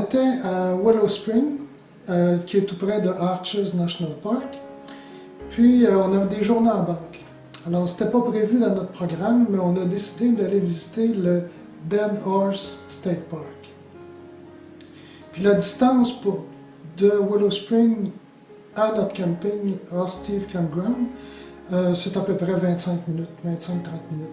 était à Willow Spring, qui est tout près de Arches National Park. Puis, on a des journées en banque. Alors, c'était pas prévu dans notre programme, mais on a décidé d'aller visiter le Dead Horse State Park. Puis la distance de Willow Spring à notre camping Horse Thief Campground, c'est à peu près 25 minutes, 25-30 minutes.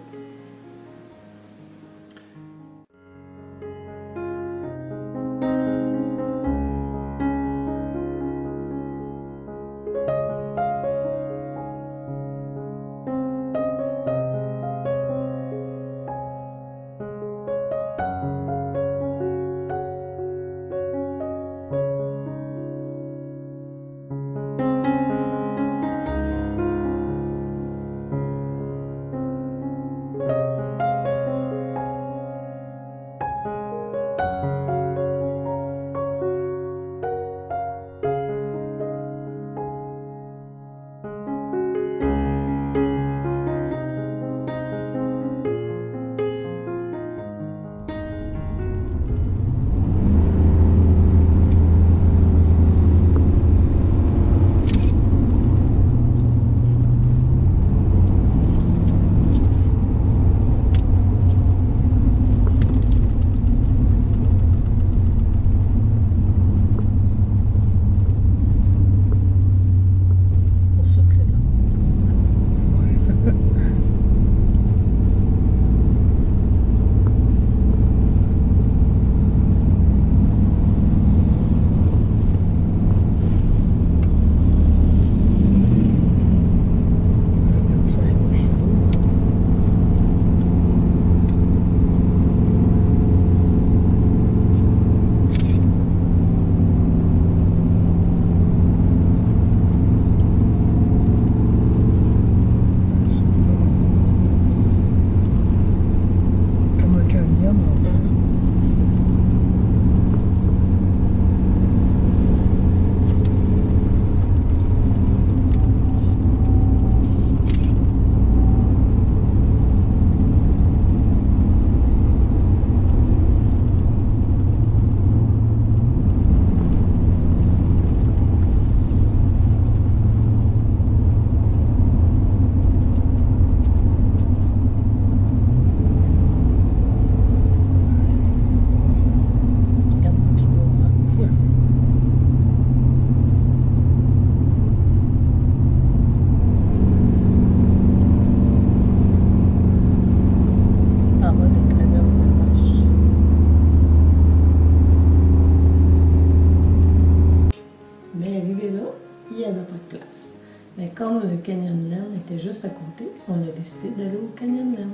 Comme le Canyonland était juste à côté, on a décidé d'aller au Canyonland.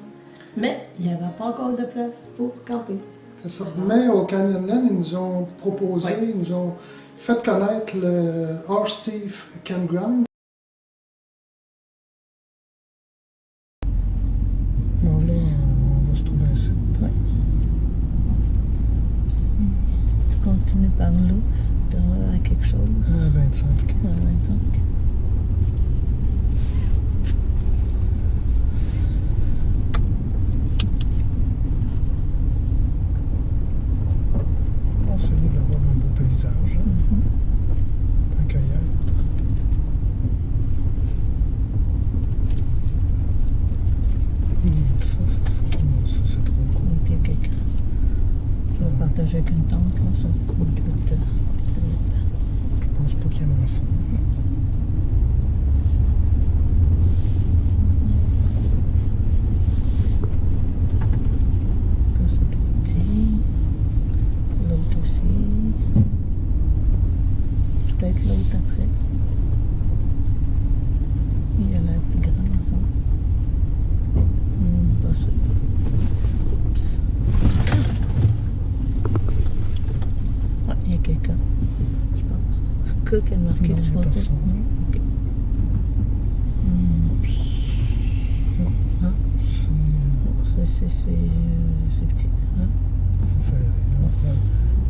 Mais il n'y avait pas encore de place pour camper. C'est ça. Mais au Canyonland, ils nous ont proposé, ils nous ont fait connaître le Horse Thief Campground. Alors là, on va se trouver un site. Oui. Si tu continues par là, tu auras quelque chose. À 25. À 25. Essayer d'avoir un beau paysage. Tant qu'à y être. Ça, non, ça c'est trop cool. Puis il y a quelqu'un qui va partager avec une tente, là, ça coûte Je pense pas qu'il aimerait ça. Peut-être l'autre après. Il a l'air plus grand ensemble. Pas sûr. Oups. Ouais, il y a quelqu'un, je pense. Que qu'elle marquait Non, sur il y a la tête. personne. Ok. Non, hein? C'est petit. Hein? C'est ça. On va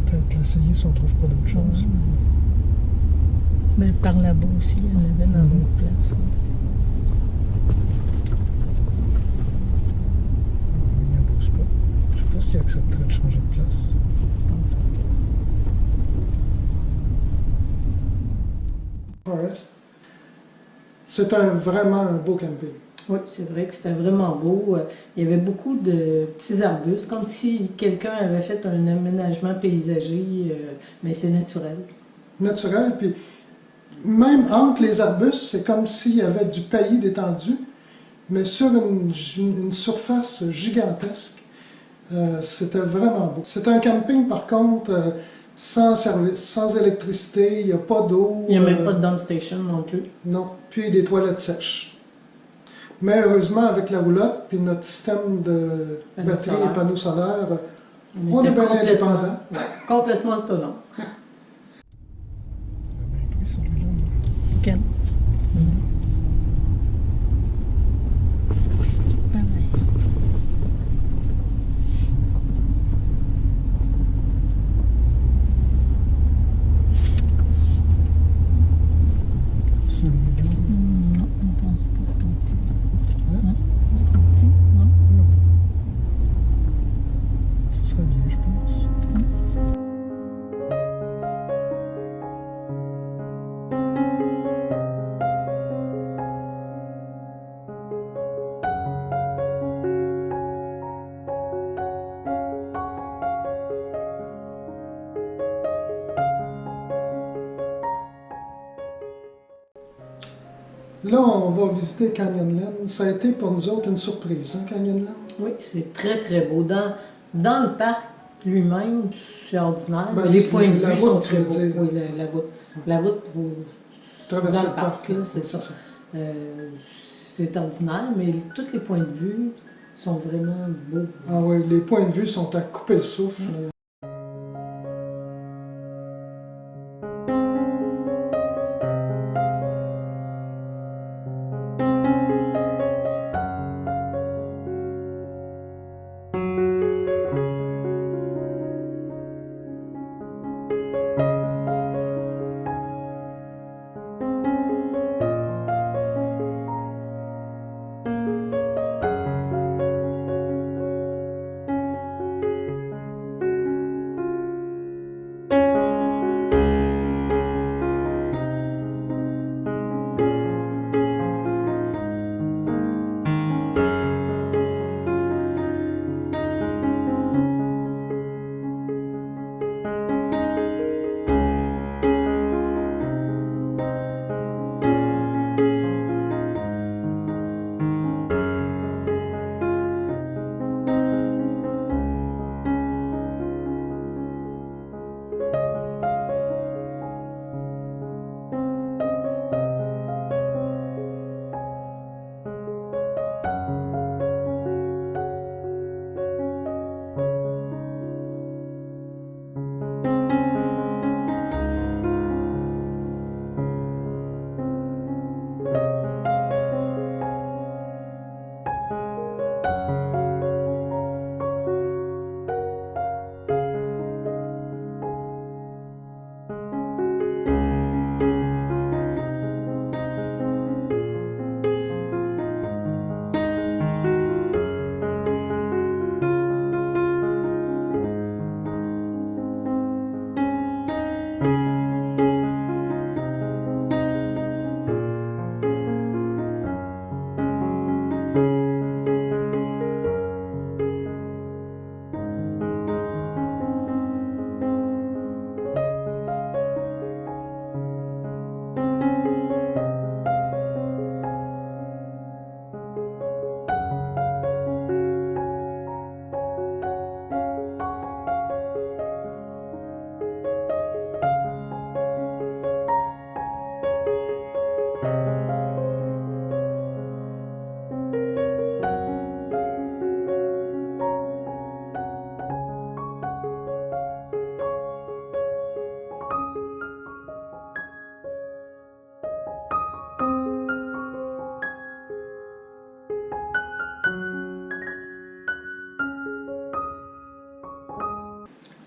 peut-être l'essayer si on trouve pas d'autre chose. Mais par là-bas aussi, il y en avait dans d'autres places. Il y a un beau spot. Je sais pas s'il accepterait de changer de place. Je pense. Forest. C'est vraiment un beau camping. Oui, c'est vrai que c'était vraiment beau. Il y avait beaucoup de petits arbustes, comme si quelqu'un avait fait un aménagement paysager, mais c'est naturel. Naturel, puis même entre les arbustes, c'est comme s'il y avait du paillis d'étendue, mais sur une surface gigantesque. C'était vraiment beau. C'est un camping, par contre, sans service, sans électricité, il n'y a pas d'eau. Il n'y a même pas de dump station non plus. Non, puis des toilettes sèches. Mais heureusement, avec la roulotte, puis notre système de batterie et panneaux solaires, on est était bien indépendant. ouais, complètement autonome. Ken. Non, on pense pas que c'est un petit. Hein? C'est un petit, non? Non. Ce serait bien, je pense. Là, on va visiter Canyonland. Ça a été pour nous autres une surprise, hein, Canyonland? Oui, c'est très très beau. Dans le parc lui-même, c'est ordinaire, Ben, mais les points de la vue route, sont tu très veux beaux. dire. Oui, la route. La route pour Traverser dans le parc, là, c'est ça. C'est ordinaire, mais tous les points de vue sont vraiment beaux. Ah oui, les points de vue sont à couper le souffle.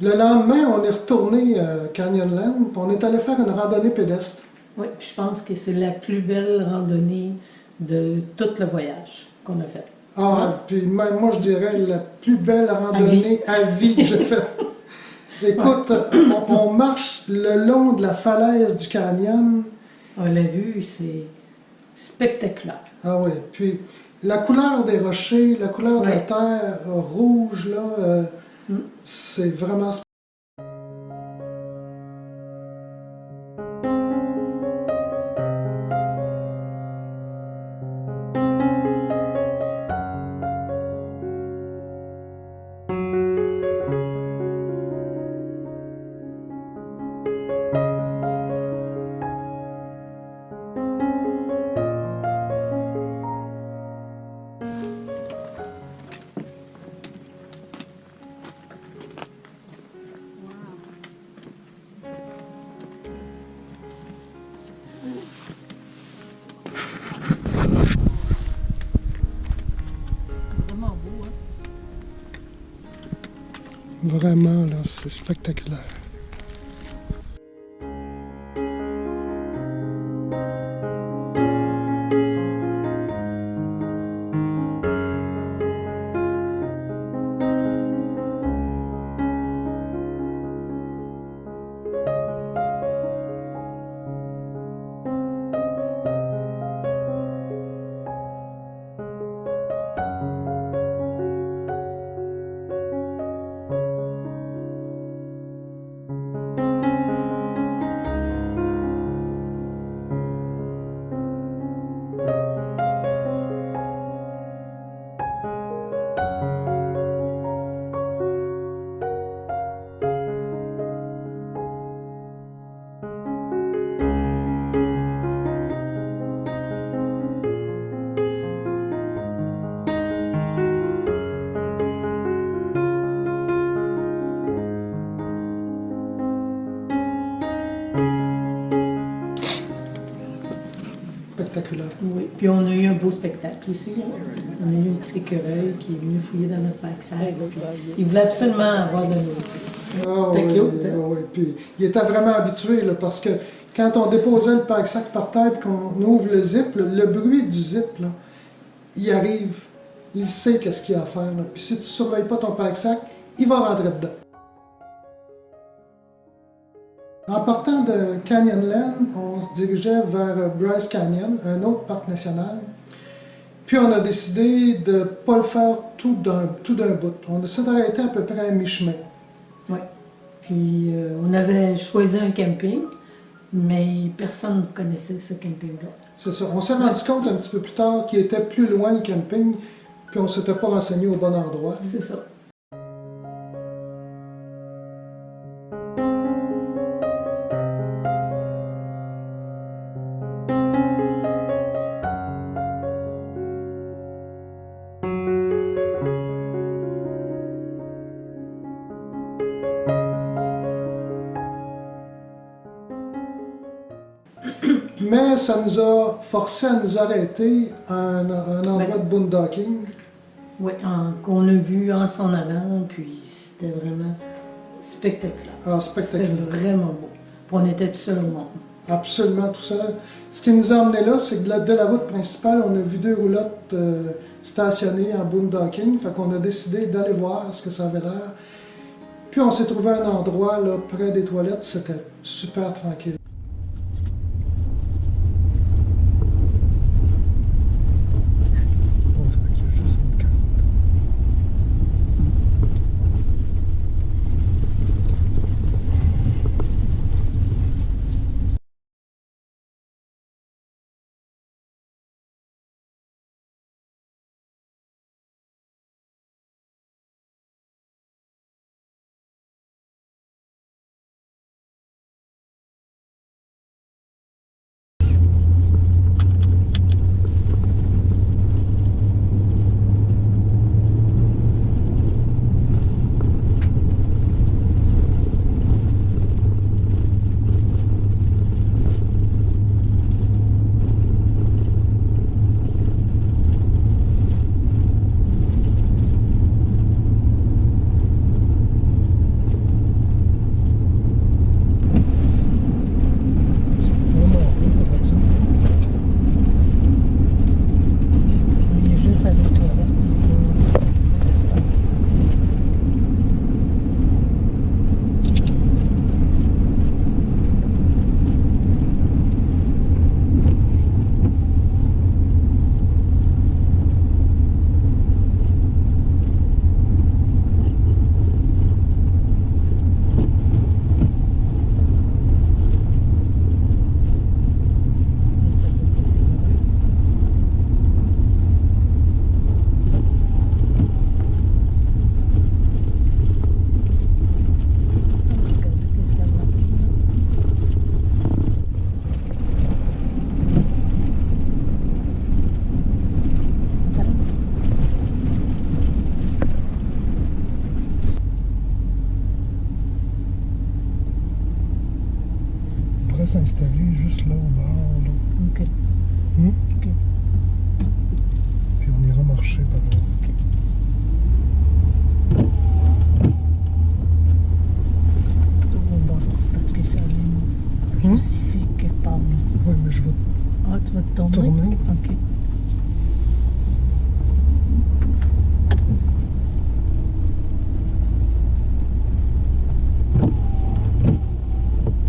Le lendemain, on est retourné à Canyonland, puis on est allé faire une randonnée pédestre. Oui, je pense que c'est la plus belle randonnée de tout le voyage qu'on a fait. Ah, puis même moi, je dirais la plus belle randonnée à vie que j'ai faite. Écoute, on marche le long de la falaise du canyon, On l'a vu, c'est spectaculaire. Ah oui, puis la couleur des rochers, la couleur de la Ouais. terre rouge, là, Mm. c'est vraiment Vraiment beau, hein? vraiment, là, c'est spectaculaire. Spectaculaire. Oui. Puis on a eu un beau spectacle aussi. On a eu un petit écureuil qui est venu fouiller dans notre pack-sac. Il voulait absolument avoir de nourriture. Ah C'était oui, cute, hein? oui. Puis il était vraiment habitué, là, parce que quand on déposait le pack-sac par terre et qu'on ouvre le zip, là, le bruit du zip, là, il arrive, il sait qu'est-ce qu'il a à faire. Là. Puis si tu ne surveilles pas ton pack-sac, il va rentrer dedans. En partant de Canyonland, on se dirigeait vers Bryce Canyon, un autre parc national. Puis on a décidé de ne pas le faire tout d'un bout. On s'est arrêté à peu près à mi-chemin. Oui. Puis on avait choisi un camping, mais personne ne connaissait ce camping-là. C'est ça. On s'est rendu compte un petit peu plus tard qu'il était plus loin le camping, puis on ne s'était pas renseigné au bon endroit. C'est ça. Mais ça nous a forcé à nous arrêter à un endroit de boondocking. Oui, qu'on a vu en s'en allant, puis c'était vraiment spectaculaire. Ah, C'était spectaculaire. vraiment beau. Puis on était tout seul au monde. Absolument tout seul. Ce qui nous a emmené là, c'est que de la route principale, on a vu 2 roulottes stationnées en boondocking. Fait qu'on a décidé d'aller voir ce que ça avait l'air. Puis on s'est trouvé un endroit là, près des toilettes. C'était super tranquille. est allé juste là au bord. Là. OK. OK. Puis on ira marcher par là. Au bord, parce que ça allait juste ici, quelque part. Oui, mais je vais Ah, tu vas te tourner? tourner. OK.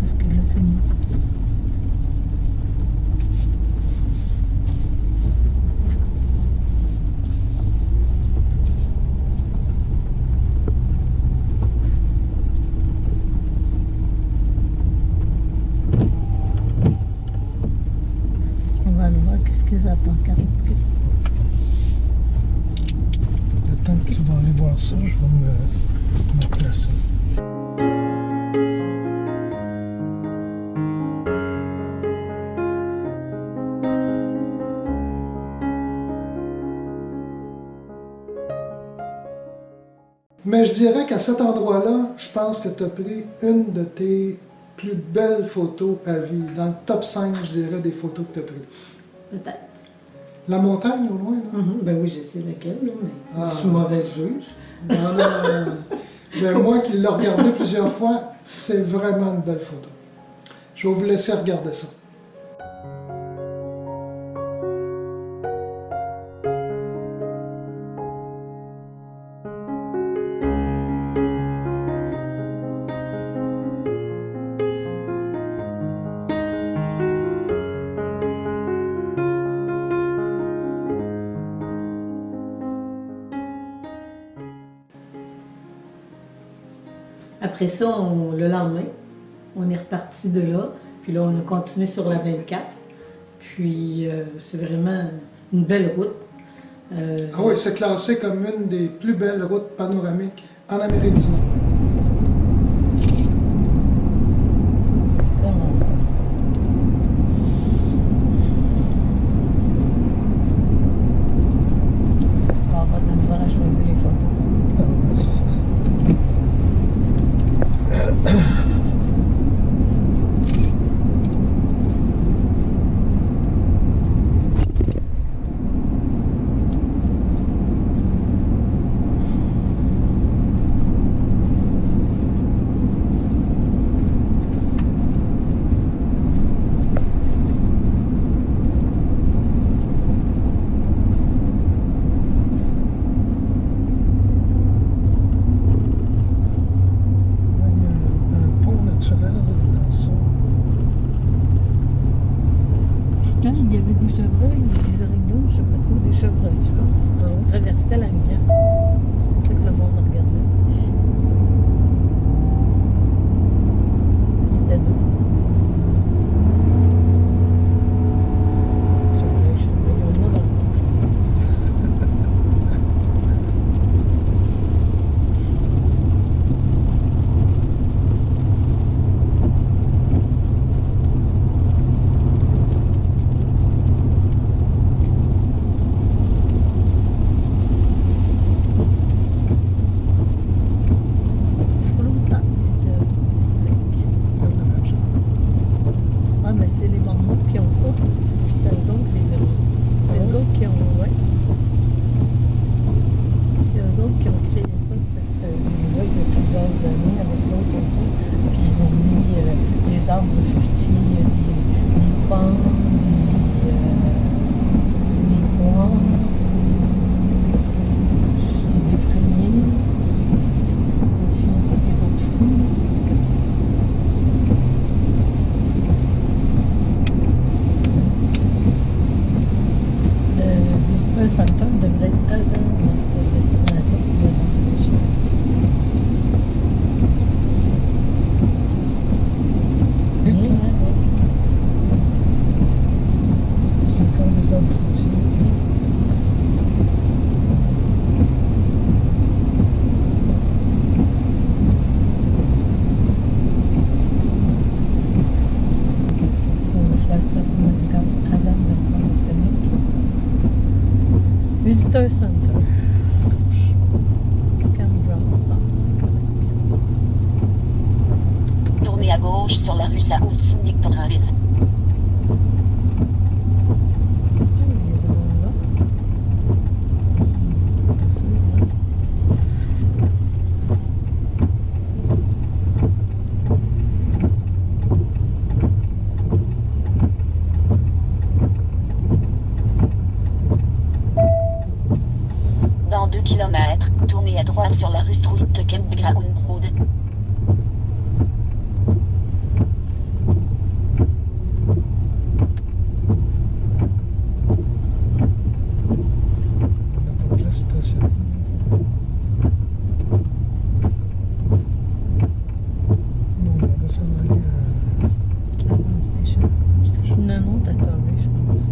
Parce que là, c'est nous. On va aller voir qu'est-ce que ça pancarte. Le temps que tu vas aller voir ça, je vais me replacer. Mais je dirais qu'à cet endroit-là, je pense que tu as pris une de tes plus belles photos à vie. Dans le top 5, je dirais, des photos que tu as prises. Peut-être. La montagne au loin, là? Ben oui, je sais laquelle, là, mais Ah. je suis mauvais juge. Non, non, non, non. Mais moi qui l'ai regardé plusieurs fois, c'est vraiment une belle photo. Je vais vous laisser regarder ça. Après ça, le lendemain, on est reparti de là. Puis là, on a continué sur la 24. Puis c'est vraiment une belle route. Ah oui, c'est classé comme une des plus belles routes panoramiques en Amérique du Nord. Vraiment. Tu vas avoir de la misère à choisir les photos. Ah oui, c'est ça. Il y a un pont naturel dans ça. Quand il y avait des chevreuils, des orignaux, je sais pas trop, des chevreuils, je crois. On traversait la rivière. C'est ça que le monde regardait. Il était deux. Chevreuil, on est dans le fond, je crois. Fruta District. Ouais, mais c'est les Mormons qui ont ça. Puis c'est eux autres, c'est eux autres qui ont. Ouais. C'est eux autres qui ont créé ça, cette ligne-là, il y a plusieurs années, avec d'autres autos. Puis ils ont mis des arbres fruitiers, des pommes, des poires, des pruniers. Je me souviens pas des autres fruits. Le visiteur center devrait être avant notre destination pour le Mont Station. Il y a encore des arbres fruitiers. Faut faire se faire prendre du gaz avant de prendre le Scénic. Visitor Center. Campground Park. Tournez à gauche sur la rue Saouf-Signic pour un rive. Il y a du monde là. Pas sûr, hein. Dans 2 km, tournez à droite sur la rue Truite Campground. On n'a pas de place stationnée. C'est ça. Non, on va s'en aller à La dump station. la station. Non, non, t'as tort, je pense.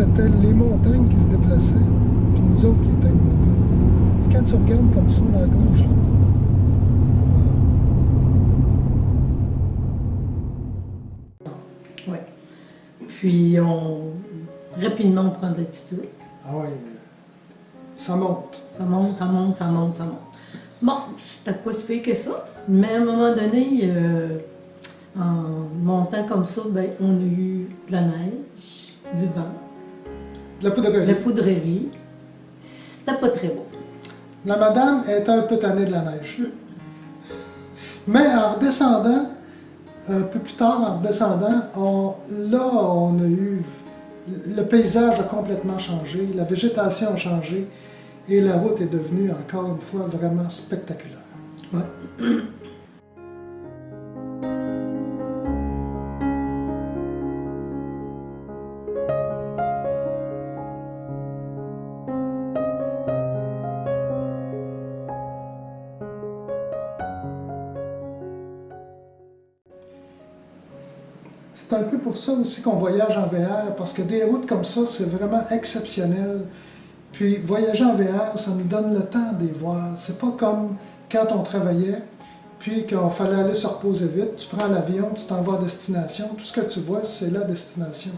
c'était les montagnes qui se déplaçaient, puis nous autres qui étaient immobiles. C'est quand tu regardes comme ça, là, à gauche, là. Ouais. Puis, rapidement, on prend de l'altitude. Ah ouais, ça monte. Ça monte, ça monte, ça monte, ça monte. Bon, c'était pas si pire que ça, mais à un moment donné, en montant comme ça, ben, on a eu de la neige, du vent, De la poudrerie. de la poudrerie. C'était pas très beau. La madame était un peu tannée de la neige. Mais en redescendant, un peu plus tard, en redescendant, là, on a eu... Le paysage a complètement changé, la végétation a changé, et la route est devenue, encore une fois, vraiment spectaculaire. Ouais. C'est un peu pour ça aussi qu'on voyage en VR, parce que des routes comme ça, c'est vraiment exceptionnel. Puis voyager en VR, ça nous donne le temps de les voir. C'est pas comme quand on travaillait, puis qu'il fallait aller se reposer vite. Tu prends l'avion, tu t'en vas à destination. Tout ce que tu vois, c'est la destination.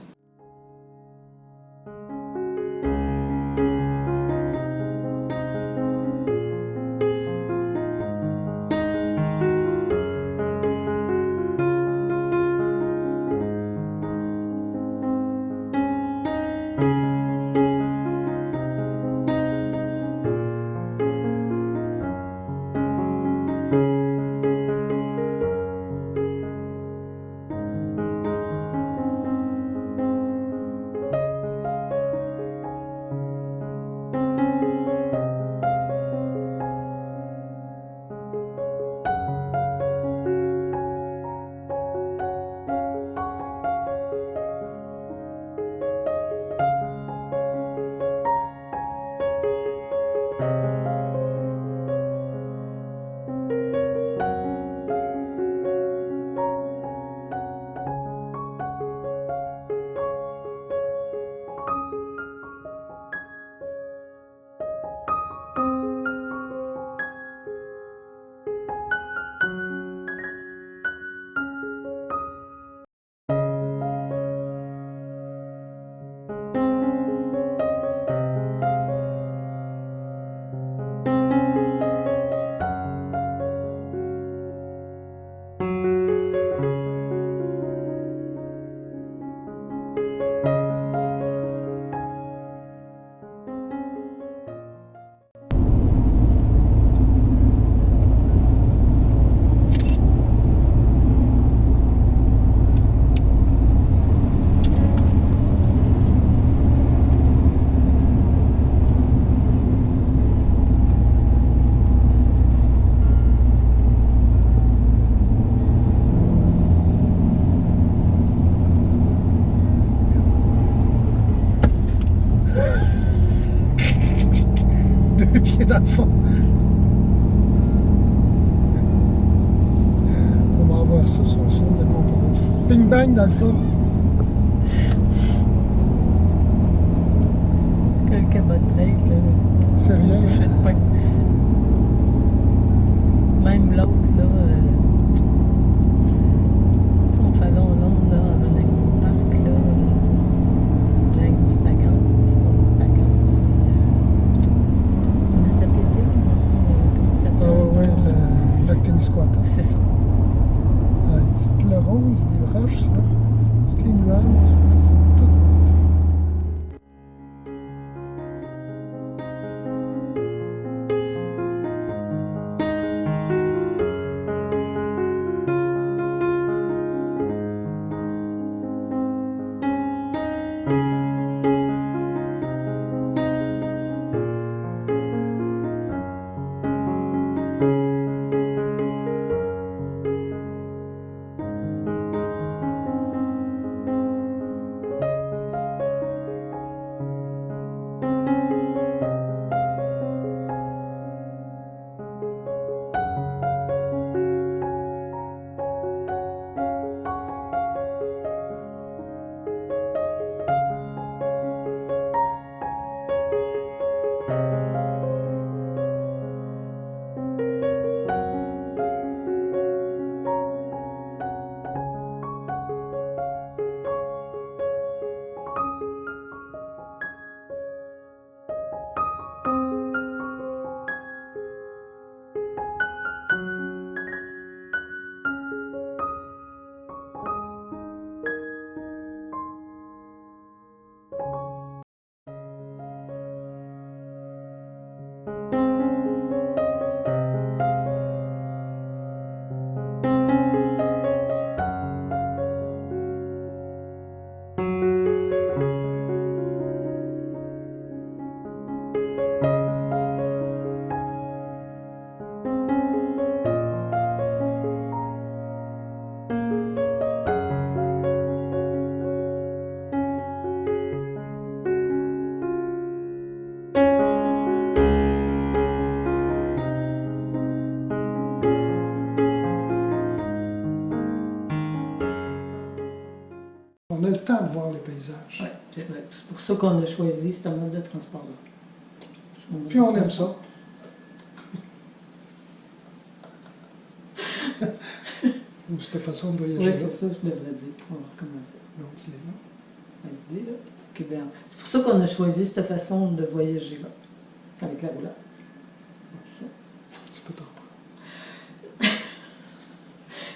Deux pieds dans le fond. On va avoir ça sur le son de la GoPro. Bing bang dans le fond. Quel cabot de règle, là. C'est rien. Je sais pas. Même l'autre, là. Tu sais, on fait long, là, en allant au parc, là. Lac Mystagance, c'est pas Mystagance. Matapédia, comment ça s'appelle? Ah ouais, le lac Témiscouata. C'est ça. Ah, le rose des roches, là. Toutes les nuances, là, c'est tout beau. ça qu'on a choisi ce mode de transport-là. Puis on aime ça. Ou cette façon de voyager Oui, là. c'est ça, je devrais dire. On va recommencer. Donc, il est là. Bonne idée, là. Ok, bien, c'est pour ça qu'on a choisi cette façon de voyager là, avec la roulade. Tu peux t'en prendre.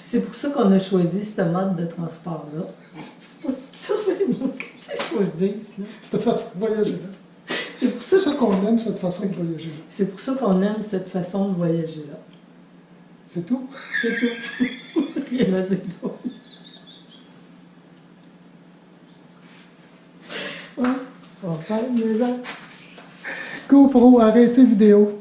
C'est pour ça qu'on a choisi ce mode de transport-là. C'est pas ça, mais non, qu'est-ce que je veux dire, là? Cette façon de voyager là. C'est pour ça, C'est ça qu'on aime, cette façon de voyager là. c'est pour ça qu'on aime cette façon de voyager là. C'est tout. C'est tout. Rien à dire d'autre. Ouais, on va faire une maison. GoPro, arrêtez vidéo.